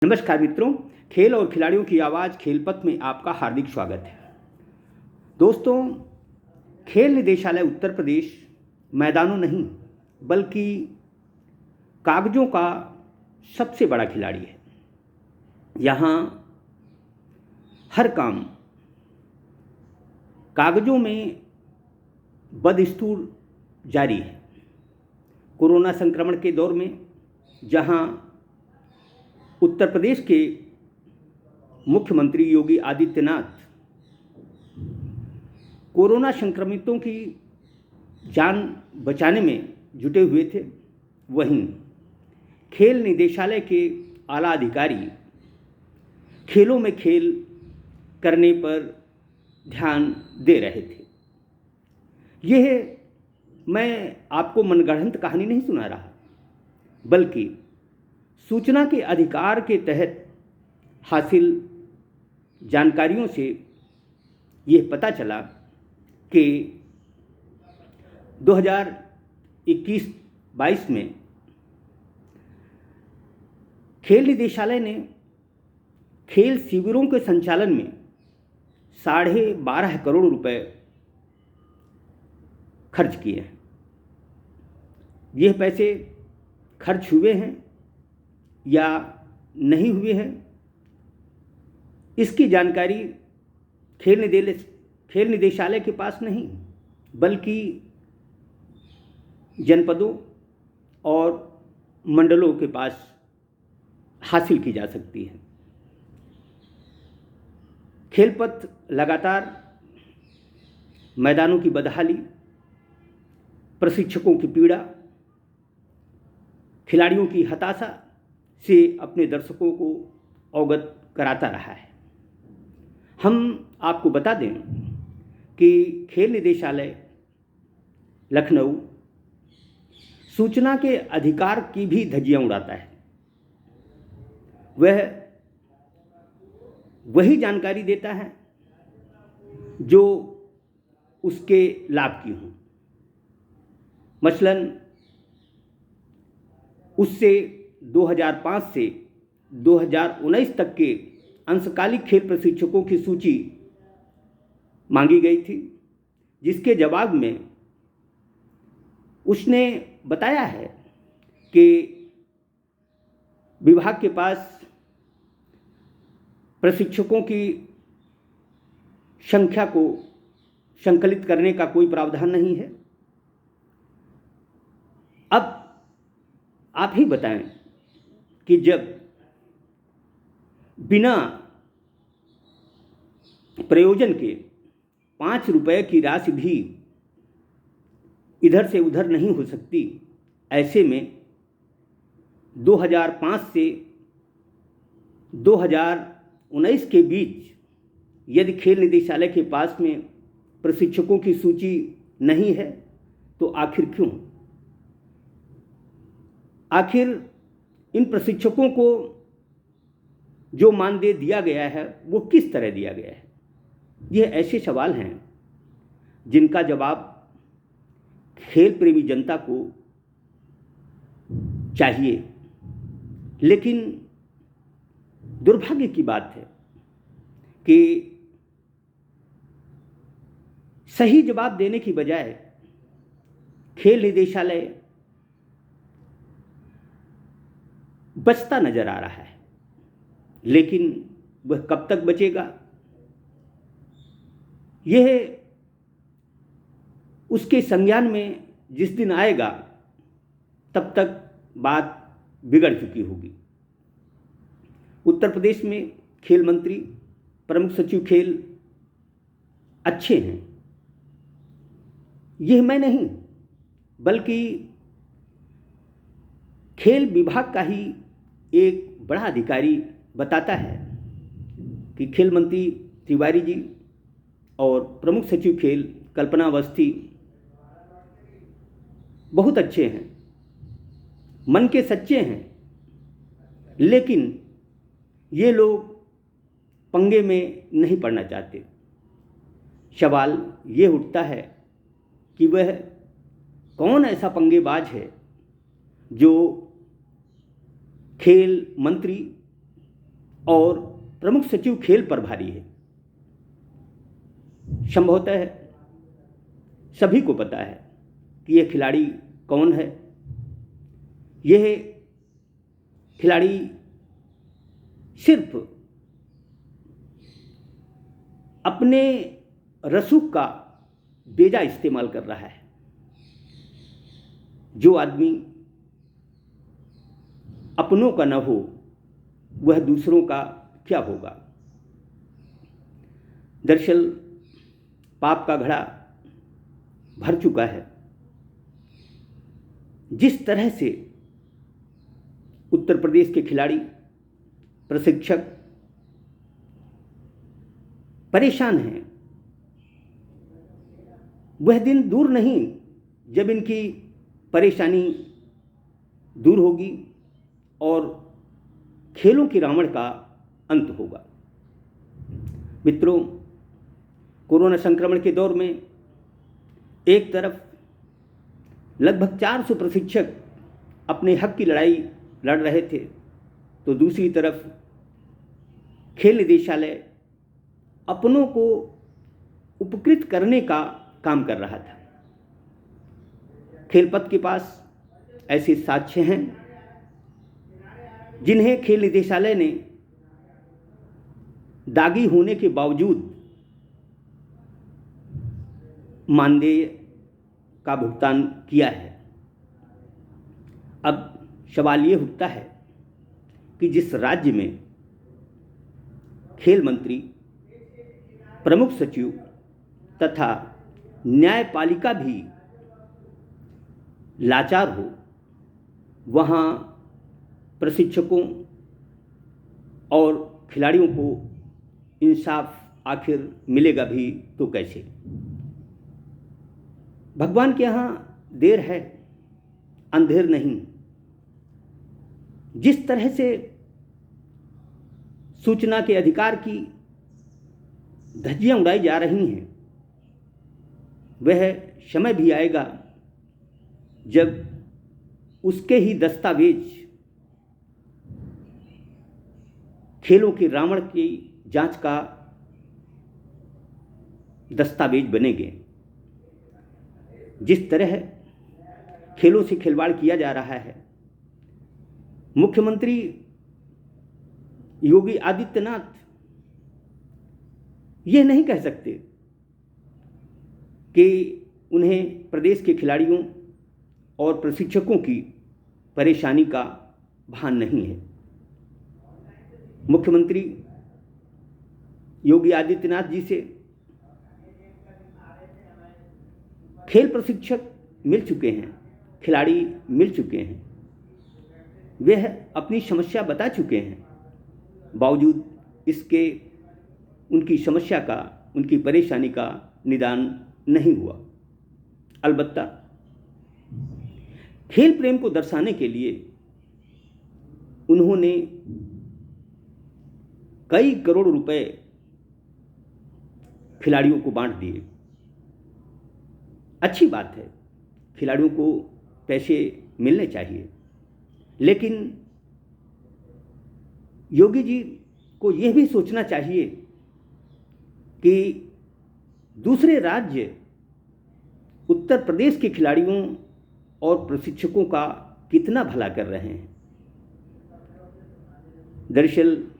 नमस्कार मित्रों, खेल और खिलाड़ियों की आवाज़ खेलपथ में आपका हार्दिक स्वागत है। दोस्तों, खेल निदेशालय उत्तर प्रदेश मैदानों नहीं बल्कि कागज़ों का सबसे बड़ा खिलाड़ी है। यहाँ हर काम कागज़ों में बदस्तूर जारी है। कोरोना संक्रमण के दौर में जहाँ उत्तर प्रदेश के मुख्यमंत्री योगी आदित्यनाथ कोरोना संक्रमितों की जान बचाने में जुटे हुए थे, वहीं खेल निदेशालय के आला अधिकारी खेलों में खेल करने पर ध्यान दे रहे थे। यह मैं आपको मनगढ़ंत कहानी नहीं सुना रहा, बल्कि सूचना के अधिकार के तहत हासिल जानकारियों से ये पता चला कि 2021-22 में खेल निदेशालय ने खेल शिविरों के संचालन में 12.5 करोड़ रुपए खर्च किए हैं। यह पैसे खर्च हुए हैं या नहीं हुए हैं, इसकी जानकारी खेल निदेशालय के पास नहीं बल्कि जनपदों और मंडलों के पास हासिल की जा सकती है। खेलपथ लगातार मैदानों की बदहाली, प्रशिक्षकों की पीड़ा, खिलाड़ियों की हताशा से अपने दर्शकों को अवगत कराता रहा है। हम आपको बता दें कि खेल निदेशालय लखनऊ सूचना के अधिकार की भी धज्जियां उड़ाता है। वह वही जानकारी देता है जो उसके लाभ की हो। मसलन उससे 2005 से 2019 तक के अंशकालिक खेल प्रशिक्षकों की सूची मांगी गई थी, जिसके जवाब में उसने बताया है कि विभाग के पास प्रशिक्षकों की संख्या को संकलित करने का कोई प्रावधान नहीं है। अब आप ही बताएं कि जब बिना प्रयोजन के 5 रुपए की राशि भी इधर से उधर नहीं हो सकती, ऐसे में 2005 से 2019 के बीच यदि खेल निदेशालय के पास में प्रशिक्षकों की सूची नहीं है तो आखिर क्यों? आखिर इन प्रशिक्षकों को जो मानदेय दिया गया है वो किस तरह दिया गया है? यह ऐसे सवाल हैं जिनका जवाब खेल प्रेमी जनता को चाहिए। लेकिन दुर्भाग्य की बात है कि सही जवाब देने की बजाय खेल निदेशालय बचता नजर आ रहा है। लेकिन वह कब तक बचेगा, यह उसके संज्ञान में जिस दिन आएगा तब तक बात बिगड़ चुकी होगी। उत्तर प्रदेश में खेल मंत्री, प्रमुख सचिव खेल अच्छे हैं, यह मैं नहीं बल्कि खेल विभाग का ही एक बड़ा अधिकारी बताता है कि खेल मंत्री तिवारी जी और प्रमुख सचिव खेल कल्पना अवस्थी बहुत अच्छे हैं, मन के सच्चे हैं, लेकिन ये लोग पंगे में नहीं पड़ना चाहते। सवाल ये उठता है कि वह कौन ऐसा पंगेबाज है जो खेल मंत्री और प्रमुख सचिव खेल प्रभारी है। संभवतः सभी को पता है कि यह खिलाड़ी कौन है। यह खिलाड़ी सिर्फ अपने रसूख का बेजा इस्तेमाल कर रहा है। जो आदमी अपनों का न हो वह दूसरों का क्या होगा। दरअसल पाप का घड़ा भर चुका है। जिस तरह से उत्तर प्रदेश के खिलाड़ी, प्रशिक्षक परेशान हैं, वह दिन दूर नहीं जब इनकी परेशानी दूर होगी और खेलों के रावण का अंत होगा। मित्रों, कोरोना संक्रमण के दौर में एक तरफ लगभग 400 प्रशिक्षक अपने हक की लड़ाई लड़ रहे थे, तो दूसरी तरफ खेल निदेशालय अपनों को उपकृत करने का काम कर रहा था। खेलपथ के पास ऐसे साक्ष्य हैं जिन्हें खेल निदेशालय ने दागी होने के बावजूद मानदेय का भुगतान किया है। अब सवाल ये उठता है कि जिस राज्य में खेल मंत्री, प्रमुख सचिव तथा न्यायपालिका भी लाचार हो, वहाँ प्रशिक्षकों और खिलाड़ियों को इंसाफ आखिर मिलेगा भी तो कैसे। भगवान के यहाँ देर है, अंधेर नहीं। जिस तरह से सूचना के अधिकार की धज्जियां उड़ाई जा रही हैं, वह समय भी आएगा जब उसके ही दस्तावेज खेलों के रावण की जांच का दस्तावेज बनेंगे। जिस तरह खेलों से खिलवाड़ किया जा रहा है, मुख्यमंत्री योगी आदित्यनाथ यह नहीं कह सकते कि उन्हें प्रदेश के खिलाड़ियों और प्रशिक्षकों की परेशानी का भान नहीं है। मुख्यमंत्री योगी आदित्यनाथ जी से खेल प्रशिक्षक मिल चुके हैं, खिलाड़ी मिल चुके हैं, वह अपनी समस्या बता चुके हैं। बावजूद इसके उनकी समस्या का, उनकी परेशानी का निदान नहीं हुआ। अलबत्ता खेल प्रेम को दर्शाने के लिए उन्होंने कई करोड़ रुपए खिलाड़ियों को बांट दिए। अच्छी बात है, खिलाड़ियों को पैसे मिलने चाहिए, लेकिन योगी जी को यह भी सोचना चाहिए कि दूसरे राज्य उत्तर प्रदेश के खिलाड़ियों और प्रशिक्षकों का कितना भला कर रहे हैं। दरअसल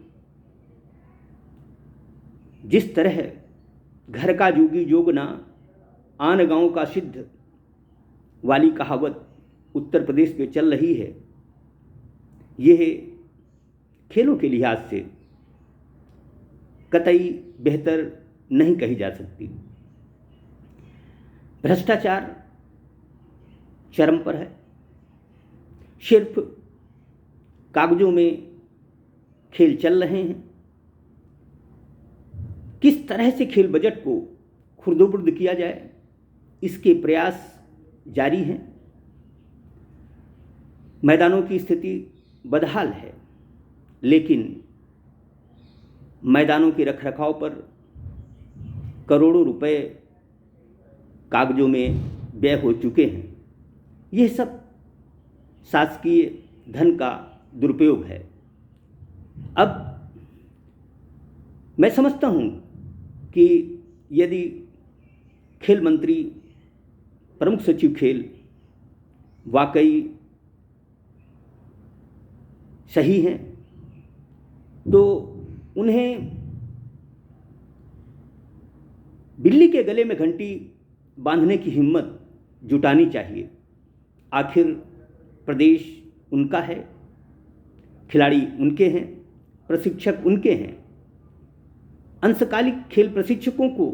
जिस तरह घर का जोगी जोगना आन गांव का सिद्ध वाली कहावत उत्तर प्रदेश में चल रही है, यह खेलों के लिहाज से कतई बेहतर नहीं कही जा सकती। भ्रष्टाचार चरम पर है। सिर्फ कागजों में खेल चल रहे हैं। किस तरह से खेल बजट को खुर्द-बुर्द किया जाए, इसके प्रयास जारी हैं। मैदानों की स्थिति बदहाल है, लेकिन मैदानों के रखरखाव पर करोड़ों रुपए कागजों में व्यय हो चुके हैं। यह सब शासकीय धन का दुरुपयोग है। अब मैं समझता हूँ कि यदि खेल मंत्री, प्रमुख सचिव खेल वाकई सही हैं तो उन्हें बिल्ली के गले में घंटी बांधने की हिम्मत जुटानी चाहिए। आखिर प्रदेश उनका है, खिलाड़ी उनके हैं, प्रशिक्षक उनके हैं। अंशकालिक खेल प्रशिक्षकों को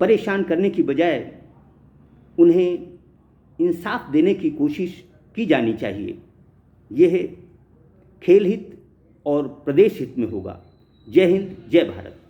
परेशान करने की बजाय उन्हें इंसाफ देने की कोशिश की जानी चाहिए। यह खेल हित और प्रदेश हित में होगा। जय हिंद, जय भारत।